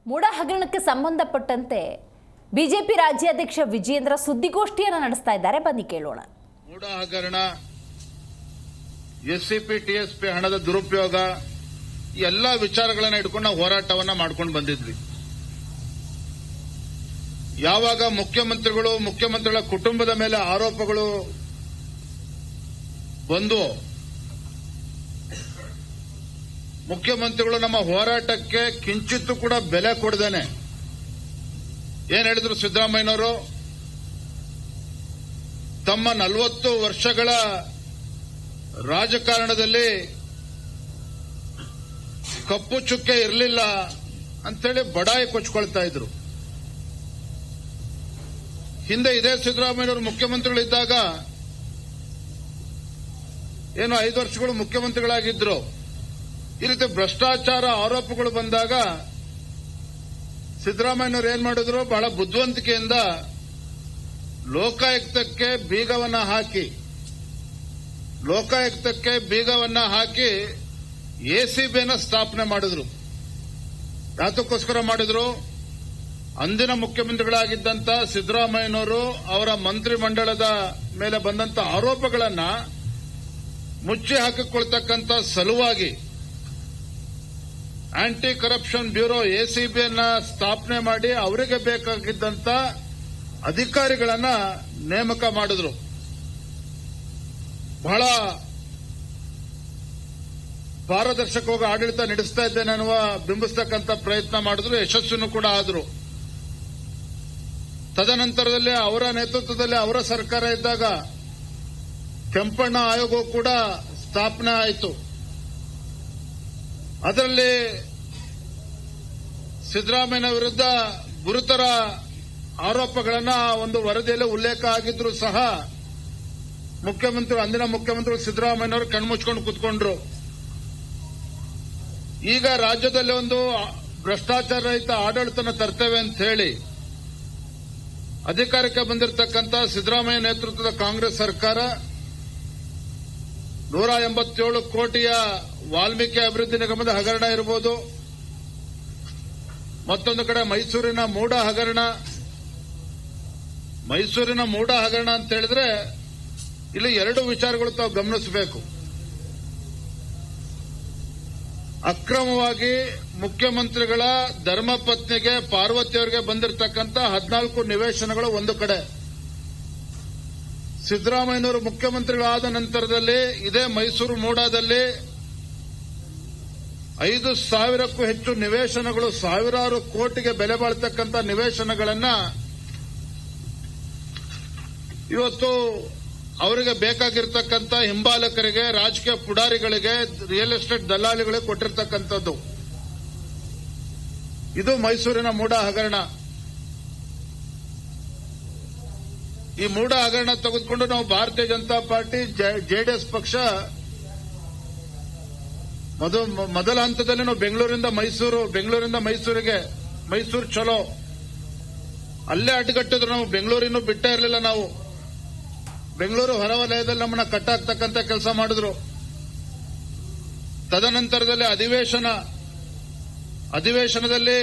ಮೂಡ ಹಗರಣಕ್ಕೆ ಸಂಬಂಧಪಟ್ಟಂತೆ ಬಿಜೆಪಿ ರಾಜ್ಯಾಧ್ಯಕ್ಷ ವಿಜೇಂದ್ರ ಸುದ್ದಿಗೋಷ್ಠಿಯನ್ನು ನಡೆಸ್ತಾ ಇದ್ದಾರೆ. ಬನ್ನಿ ಕೇಳೋಣ. ಮೂಡ ಹಗರಣ, ಎಸ್ಸಿಪಿ ಟಿಎಸ್ಪಿ ಹಣದ ದುರುಪಯೋಗ, ಈ ಎಲ್ಲ ವಿಚಾರಗಳನ್ನ ಇಟ್ಕೊಂಡು ನಾವು ಹೋರಾಟವನ್ನ ಮಾಡ್ಕೊಂಡು ಬಂದಿದ್ವಿ. ಯಾವಾಗ ಮುಖ್ಯಮಂತ್ರಿಗಳ ಕುಟುಂಬದ ಮೇಲೆ ಆರೋಪಗಳು ಬಂದು ಮುಖ್ಯಮಂತ್ರಿಗಳು ನಮ್ಮ ಹೋರಾಟಕ್ಕೆ ಕಿಂಚಿತ್ತೂ ಕೂಡ ಬೆಲೆ ಕೊಡದೇನೆ ಏನ್ ಹೇಳಿದ್ರು ಸಿದ್ದರಾಮಯ್ಯನವರು, ತಮ್ಮ 40 ವರ್ಷಗಳ ರಾಜಕಾರಣದಲ್ಲಿ ಕಪ್ಪು ಚುಕ್ಕೆ ಇರಲಿಲ್ಲ ಅಂತೇಳಿ ಬಡಾಯಿ ಕೊಚ್ಕೊಳ್ತಾ ಇದ್ರು. ಹಿಂದೆ ಇದೇ ಸಿದ್ದರಾಮಯ್ಯನವರು ಮುಖ್ಯಮಂತ್ರಿಗಳಿದ್ದಾಗ ಏನು 5 ವರ್ಷಗಳು ಮುಖ್ಯಮಂತ್ರಿಗಳಾಗಿದ್ರು. ಈ ರೀತಿ ಭ್ರಷ್ಟಾಚಾರ ಆರೋಪಗಳು ಬಂದಾಗ ಸಿದ್ದರಾಮಯ್ಯನವರು ಏನ್ ಮಾಡಿದ್ರು, ಬಹಳ ಬುದ್ಧಿವಂತಿಕೆಯಿಂದ ಲೋಕಾಯುಕ್ತಕ್ಕೆ ಬೀಗವನ್ನ ಹಾಕಿ ಎಸಿಬಿಯನ್ನು ಸ್ಥಾಪನೆ ಮಾಡಿದ್ರು. ಯಾತಕ್ಕೋಸ್ಕರ ಮಾಡಿದ್ರು? ಅಂದಿನ ಮುಖ್ಯಮಂತ್ರಿಗಳಾಗಿದ್ದಂತ ಸಿದ್ದರಾಮಯ್ಯನವರು ಅವರ ಮಂತ್ರಿಮಂಡಲದ ಮೇಲೆ ಬಂದಂತ ಆರೋಪಗಳನ್ನ ಮುಚ್ಚಿ ಹಾಕಿಕೊಳ್ತಕ್ಕಂಥ ಸಲುವಾಗಿ ಆಂಟಿ ಕರಪ್ಷನ್ ಬ್ಯೂರೋ ಎಸಿಬಿಯನ್ನ ಸ್ಥಾಪನೆ ಮಾಡಿ ಅವರಿಗೆ ಬೇಕಾಗಿದ್ದಂತ ಅಧಿಕಾರಿಗಳನ್ನ ನೇಮಕ ಮಾಡಿದ್ರು. ಬಹಳ ಪಾರದರ್ಶಕವಾಗಿ ಆಡಳಿತ ನಡೆಸ್ತಾ ಇದ್ದೇನೆ ಅನ್ನುವ ಬಿಂಬಿಸ್ತಕ್ಕಂಥ ಪ್ರಯತ್ನ ಮಾಡಿದ್ರು, ಯಶಸ್ವಿನೂ ಕೂಡ ಆದ್ರು. ತದನಂತರದಲ್ಲಿ ಅವರ ನೇತೃತ್ವದಲ್ಲಿ ಅವರ ಸರ್ಕಾರ ಇದ್ದಾಗ ಕೆಂಪಣ್ಣ ಆಯೋಗವೂ ಕೂಡ ಸ್ಥಾಪನೆ ಆಯಿತು. ಅದರಲ್ಲಿ ಸಿದ್ದರಾಮಯ್ಯ ವಿರುದ್ಧ ಗುರುತರ ಆರೋಪಗಳನ್ನ ಒಂದು ವರದಿಯಲ್ಲಿ ಉಲ್ಲೇಖ ಆಗಿದ್ರು ಸಹ ಅಂದಿನ ಮುಖ್ಯಮಂತ್ರಿಗಳು ಸಿದ್ದರಾಮಯ್ಯನವರು ಕಣ್ಮುಚ್ಕೊಂಡು ಕೂತ್ಕೊಂಡ್ರು. ಈಗ ರಾಜ್ಯದಲ್ಲಿ ಒಂದು ಭ್ರಷ್ಟಾಚಾರ ರಹಿತ ಆಡಳಿತನ ತರ್ತೇವೆ ಅಂತ ಹೇಳಿ ಅಧಿಕಾರಕ್ಕೆ ಬಂದಿರತಕ್ಕಂಥ ಸಿದ್ದರಾಮಯ್ಯ ನೇತೃತ್ವದ ಕಾಂಗ್ರೆಸ್ ಸರ್ಕಾರ 187 ಕೋಟಿಯ ವಾಲ್ಮೀಕಿ ಅಭಿವೃದ್ಧಿ ನಿಗಮದ ಹಗರಣ ಇರಬಹುದು, ಮತ್ತೊಂದು ಕಡೆ ಮೈಸೂರಿನ ಮೂಡ ಹಗರಣ ಅಂತ ಹೇಳಿದ್ರೆ ಇಲ್ಲಿ 2 ವಿಚಾರಗಳು ತಾವು ಗಮನಿಸಬೇಕು. ಅಕ್ರಮವಾಗಿ ಮುಖ್ಯಮಂತ್ರಿಗಳ ಧರ್ಮಪತ್ನಿಗೆ ಪಾರ್ವತಿಯವರಿಗೆ ಬಂದಿರತಕ್ಕಂಥ 14 ನಿವೇಶನಗಳು ಒಂದು ಕಡೆ, ಸಿದ್ದರಾಮಯ್ಯನವರು ಮುಖ್ಯಮಂತ್ರಿಗಳಾದ ನಂತರದಲ್ಲಿ ಇದೇ ಮೈಸೂರು ಮೂಡಾದಲ್ಲಿ 5,000ಕ್ಕೂ ಹೆಚ್ಚು ನಿವೇಶನಗಳು, ಸಾವಿರಾರು ಕೋಟಿಗೆ ಬೆಲೆ ಬಾಳ್ತಕ್ಕಂಥ ನಿವೇಶನಗಳನ್ನ ಇವತ್ತು ಅವರಿಗೆ ಬೇಕಾಗಿರ್ತಕ್ಕಂಥ ಹಿಂಬಾಲಕರಿಗೆ, ರಾಜಕೀಯ ಪುಡಾರಿಗಳಿಗೆ, ರಿಯಲ್ ಎಸ್ಟೇಟ್ ದಲ್ಲಾಳಿಗಳಿಗೆ ಕೊಟ್ಟಿರ್ತಕ್ಕಂಥದ್ದು. ಇದು ಮೈಸೂರಿನ ಮೂಡ ಹಗರಣ. ಈ ಮೂಡ ಹಗರಣ ತೆಗೆದುಕೊಂಡು ನಾವು ಭಾರತೀಯ ಜನತಾ ಪಾರ್ಟಿ ಜೆಡಿಎಸ್ ಪಕ್ಷ ಮೊದಲ ಹಂತದಲ್ಲಿ ನಾವು ಬೆಂಗಳೂರಿಂದ ಮೈಸೂರಿಗೆ ಮೈಸೂರು ಚಲೋ ಅಲ್ಲೇ ಅಡ್ಡಗಟ್ಟಿದ್ರು. ನಾವು ಬೆಂಗಳೂರಿನೂ ಬಿಟ್ಟೇ ಇರಲಿಲ್ಲ. ನಾವು ಬೆಂಗಳೂರು ಹೊರವಲಯದಲ್ಲಿ ನಮ್ಮನ್ನ ಕಟ್ಟಾಕ್ತಕ್ಕಂಥ ಕೆಲಸ ಮಾಡಿದ್ರು. ತದನಂತರದಲ್ಲಿ ಅಧಿವೇಶನದಲ್ಲಿ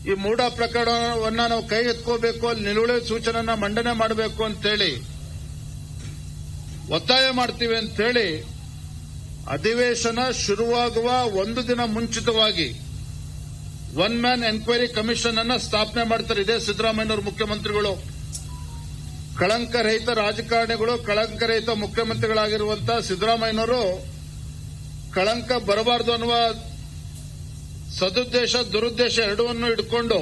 ಈ ಮೂಡ ಪ್ರಕರಣವನ್ನ ನಾವು ಕೈಗೆತ್ಕೋಬೇಕು, ಅಲ್ಲಿ ನಿಲುವಳಿ ಸೂಚನೆಯನ್ನ ಮಂಡನೆ ಮಾಡಬೇಕು ಅಂತೇಳಿ ಒತ್ತಾಯ ಮಾಡ್ತೀವಿ ಅಂತೇಳಿ ಅಧಿವೇಶನ ಶುರುವಾಗುವ ಒಂದು ದಿನ ಮುಂಚಿತವಾಗಿ 1 ಮ್ಯಾನ್ ಎನ್ಕ್ವೈರಿ ಕಮಿಷನ್ ಅನ್ನ ಸ್ಥಾಪನೆ ಮಾಡ್ತಾರೆ ಇದೇ ಸಿದ್ದರಾಮಯ್ಯನವರು ಮುಖ್ಯಮಂತ್ರಿಗಳು. ಕಳಂಕರಹಿತ ರಾಜಕಾರಣಿಗಳು, ಕಳಂಕರಹಿತ ಮುಖ್ಯಮಂತ್ರಿಗಳಾಗಿರುವಂತಹ ಸಿದ್ದರಾಮಯ್ಯನವರು ಕಳಂಕ ಬರಬಾರದು ಅನ್ನುವ ಸದುದ್ದೇಶ ದುರುದ್ದೇಶ ಎರಡನ್ನೂ ಇಟ್ಕೊಂಡು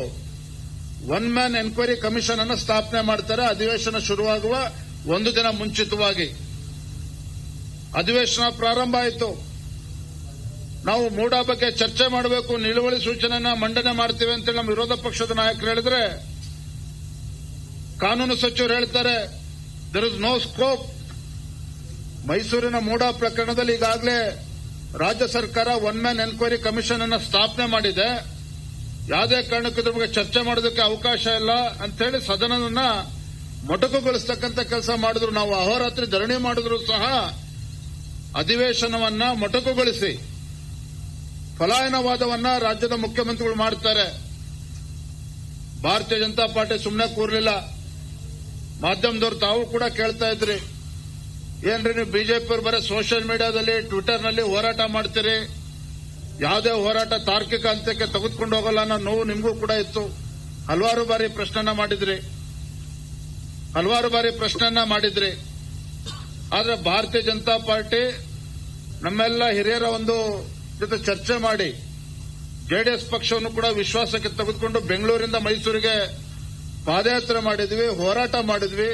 1 ಮ್ಯಾನ್ ಎನ್ಕ್ವೈರಿ ಕಮಿಷನ್ ಅನ್ನು ಸ್ಥಾಪನೆ ಮಾಡ್ತಾರೆ ಅಧಿವೇಶನ ಶುರುವಾಗುವ ಒಂದು ದಿನ ಮುಂಚಿತವಾಗಿ. ಅಧಿವೇಶನ ಪ್ರಾರಂಭ ಆಯಿತು. ನಾವು ಮೂಡ ಬಗ್ಗೆ ಚರ್ಚೆ ಮಾಡಬೇಕು, ನಿಲುವಳಿ ಸೂಚನೆಯನ್ನ ಮಂಡನೆ ಮಾಡ್ತೀವಿ ಅಂತೇಳಿ ನಮ್ಮ ವಿರೋಧ ಪಕ್ಷದ ನಾಯಕರು ಹೇಳಿದ್ರೆ, ಕಾನೂನು ಸಚಿವರು ಹೇಳ್ತಾರೆ ದೇರ್ ಇಸ್ ನೋ ಸ್ಕೋಪ್. ಮೈಸೂರಿನ ಮೂಡ ಪ್ರಕರಣದಲ್ಲಿ ಈಗಾಗಲೇ ರಾಜ್ಯ ಸರ್ಕಾರ 1 ಮ್ಯಾನ್ ಎನ್ಕ್ವೈರಿ ಕಮಿಷನ್ ಅನ್ನು ಸ್ಥಾಪನೆ ಮಾಡಿದೆ, ಯಾವುದೇ ಕಾರಣಕ್ಕೂ ಇದ್ರ ಬಗ್ಗೆ ಚರ್ಚೆ ಮಾಡೋದಕ್ಕೆ ಅವಕಾಶ ಇಲ್ಲ ಅಂತೇಳಿ ಸದನವನ್ನ ಮೊಟಕುಗೊಳಿಸತಕ್ಕಂಥ ಕೆಲಸ ಮಾಡಿದ್ರು. ನಾವು ಅಹೋರಾತ್ರಿ ಧರಣಿ ಮಾಡಿದ್ರು ಸಹ ಅಧಿವೇಶನವನ್ನ ಮೊಟಕುಗೊಳಿಸಿ ಪಲಾಯನವಾದವನ್ನ ರಾಜ್ಯದ ಮುಖ್ಯಮಂತ್ರಿಗಳು ಮಾಡ್ತಾರೆ. ಭಾರತೀಯ ಜನತಾ ಪಾರ್ಟಿ ಸುಮ್ಮನೆ ಕೂರ್ಲಿಲ್ಲ. ಮಾಧ್ಯಮದವ್ರು ತಾವು ಕೂಡ ಕೇಳ್ತಾ ಇದ್ರಿ, ಏನ್ರಿ ನೀವು ಬಿಜೆಪಿ ಅವರು ಬರೀ ಸೋಷಿಯಲ್ ಮೀಡಿಯಾದಲ್ಲಿ ಟ್ವಿಟರ್ನಲ್ಲಿ ಹೋರಾಟ ಮಾಡ್ತೀರಿ, ಯಾವುದೇ ಹೋರಾಟ ತಾರ್ಕಿಕ ಹಂತಕ್ಕೆ ತೆಗೆದುಕೊಂಡು ಹೋಗಲ್ಲ ಅನ್ನೋ ನೋವು ನಿಮಗೂ ಕೂಡ ಇತ್ತು. ಹಲವಾರು ಬಾರಿ ಪ್ರಶ್ನೆಯನ್ನ ಮಾಡಿದ್ರಿ. ಆದ್ರೆ ಭಾರತೀಯ ಜನತಾ ಪಾರ್ಟಿ ನಮ್ಮೆಲ್ಲ ಹಿರಿಯರ ಒಂದು ಜೊತೆ ಚರ್ಚೆ ಮಾಡಿ ಜೆಡಿಎಸ್ ಪಕ್ಷವನ್ನು ಕೂಡ ವಿಶ್ವಾಸಕ್ಕೆ ತೆಗೆದುಕೊಂಡು ಬೆಂಗಳೂರಿಂದ ಮೈಸೂರಿಗೆ ಪಾದಯಾತ್ರೆ ಮಾಡಿದ್ವಿ, ಹೋರಾಟ ಮಾಡಿದ್ವಿ.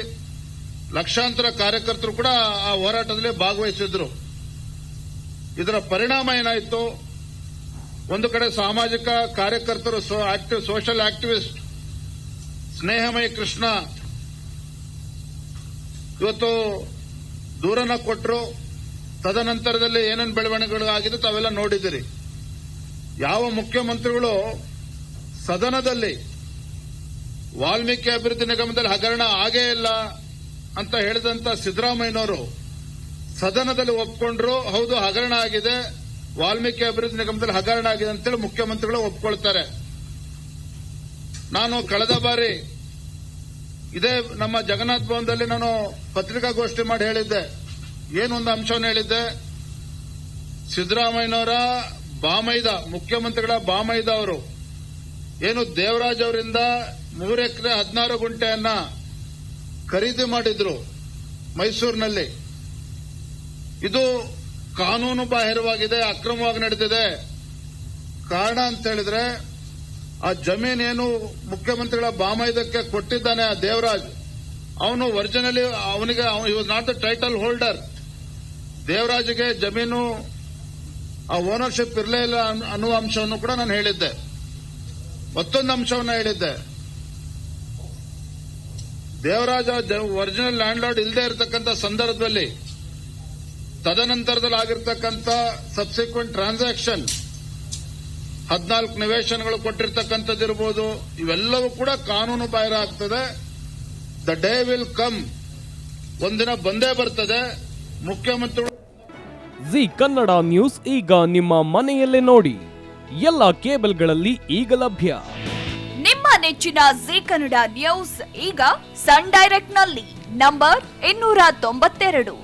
ಲಕ್ಷಾಂತರ ಕಾರ್ಯಕರ್ತರು ಕೂಡ ಆ ಹೋರಾಟದಲ್ಲಿ ಭಾಗವಹಿಸಿದ್ರು. ಇದರ ಪರಿಣಾಮ ಏನಾಯಿತು? ಒಂದು ಕಡೆ ಸಾಮಾಜಿಕ ಕಾರ್ಯಕರ್ತರು, ಸೋಷಿಯಲ್ ಆಕ್ಟಿವಿಸ್ಟ್ ಸ್ನೇಹಮಯಿ ಕೃಷ್ಣ ಇವತ್ತು ದೂರನ ಕೊಟ್ಟರು. ತದನಂತರದಲ್ಲಿ ಏನೇನು ಬೆಳವಣಿಗೆಗಳು ಆಗಿದೆ ತಾವೆಲ್ಲ ನೋಡಿದಿರಿ. ಯಾವ ಮುಖ್ಯಮಂತ್ರಿಗಳು ಸದನದಲ್ಲಿ ವಾಲ್ಮೀಕಿ ಅಭಿವೃದ್ಧಿ ನಿಗಮದಲ್ಲಿ ಹಗರಣ ಆಗೇ ಇಲ್ಲ ಅಂತ ಹೇಳಿದಂತ ಸಿದ್ದರಾಮಯ್ಯನವರು ಸದನದಲ್ಲಿ ಒಪ್ಕೊಂಡ್ರು, ಹೌದು ಹಗರಣ ಆಗಿದೆ, ವಾಲ್ಮೀಕಿ ಅಭಿವೃದ್ಧಿ ನಿಗಮದಲ್ಲಿ ಹಗರಣ ಆಗಿದೆ ಅಂತೇಳಿ ಮುಖ್ಯಮಂತ್ರಿಗಳು ಒಪ್ಕೊಳ್ತಾರೆ. ನಾನು ಕಳೆದ ಬಾರಿ ಇದೇ ನಮ್ಮ ಜಗನ್ನಾಥ ಭವನದಲ್ಲಿ ನಾನು ಪತ್ರಿಕಾಗೋಷ್ಠಿ ಮಾಡಿ ಹೇಳಿದ್ದೆ. ಏನೊಂದು ಅಂಶವನ್ನು ಹೇಳಿದ್ದೆ, ಸಿದ್ದರಾಮಯ್ಯನವರ ಮುಖ್ಯಮಂತ್ರಿಗಳ ಬಾಮೈದ ಅವರು ಏನು ದೇವರಾಜ್ ಅವರಿಂದ 3 ಎಕರೆ 16 ಗುಂಟೆಯನ್ನ ಖರೀದಿ ಮಾಡಿದ್ರು ಮೈಸೂರಿನಲ್ಲಿ. ಇದು ಕಾನೂನು ಬಾಹಿರವಾಗಿದೆ, ಅಕ್ರಮವಾಗಿ ನಡೆದಿದೆ. ಕಾರಣ ಅಂತ ಹೇಳಿದ್ರೆ ಆ ಜಮೀನೇನು ಮುಖ್ಯಮಂತ್ರಿಗಳ ಬಾಮೈದಕ್ಕೆ ಕೊಟ್ಟಿದ್ದಾನೆ ಆ ದೇವರಾಜ್, ಅವನು ಒರಿಜಿನಲಿ ಅವನಿಗೆ was not the title holder. ದೇವರಾಜ್ಗೆ ಜಮೀನು ಆ ಓನರ್ಶಿಪ್ ಇರಲೇ ಇಲ್ಲ ಅನ್ನುವ ಅಂಶವನ್ನು ಕೂಡ ನಾನು ಹೇಳಿದ್ದೆ. ಮತ್ತೊಂದು ಅಂಶವನ್ನು ಹೇಳಿದ್ದೆ, ದೇವರಾಜ ಒರಿಜಿನಲ್ ಲ್ಯಾಂಡ್ ಲಾರ್ಡ್ ಇಲ್ಲದೆ ಇರತಕ್ಕಂಥ ಸಂದರ್ಭದಲ್ಲಿ ತದನಂತರದಲ್ಲಿ ಆಗಿರ್ತಕ್ಕಂಥ ಸಬ್ಸಿಕ್ವೆಂಟ್ ಟ್ರಾನ್ಸಾಕ್ಷನ್ 14 ನಿವೇಶನಗಳು ಕೊಟ್ಟಿರ್ತಕ್ಕಂಥದ್ದಿರಬಹುದು, ಇವೆಲ್ಲವೂ ಕೂಡ ಕಾನೂನು ಬಾಹಿರ ಆಗ್ತದೆ. ದ ಡೇ ವಿಲ್ ಕಮ್, ಒಂದಿನ ಬಂದೇ ಬರ್ತದೆ. ಮುಖ್ಯಮಂತ್ರಿಗಳು ಜಿ ಕನ್ನಡ ನ್ಯೂಸ್ ಈಗ ನಿಮ್ಮ ಮನೆಯಲ್ಲೇ ನೋಡಿ, ಎಲ್ಲ ಕೇಬಲ್ಗಳಲ್ಲಿ ಈಗ ಲಭ್ಯ. ನಿಮ್ಮ ನೆಚ್ಚಿನ ಜಿ ಕನ್ನಡ ನ್ಯೂಸ್ ಈಗ ಸನ್ ಡೈರೆಕ್ಟ್ ನಲ್ಲಿ number 292,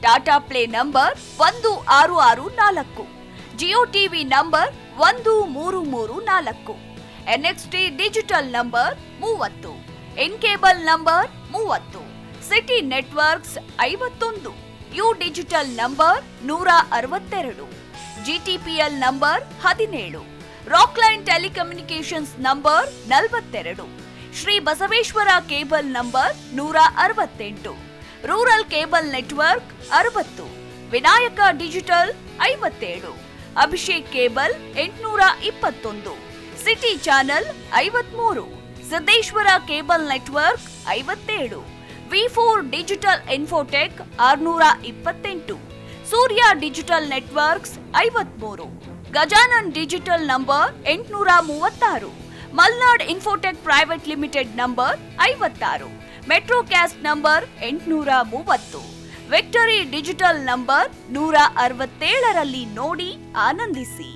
Tata play number 1664, Jio TV number 1334, NXT digital number 30, in cable number 30, city networks 51, U digital number 162, GTPL number 17, Rockline telecommunications number 42, Shri Basaveshwara cable number 168, rural cable network 60, Vinayaka digital 57, Abhishek cable 821, city channel 53, Siddeshwara cable network 57, V4 digital Infotech 628, Surya digital networks 53, Gajanan digital number 836, Malnad Infotech private limited number 56, Metrocast number 830, victory digital number 167ರಲ್ಲಿ ನೋಡಿ ಆನಂದಿಸಿ.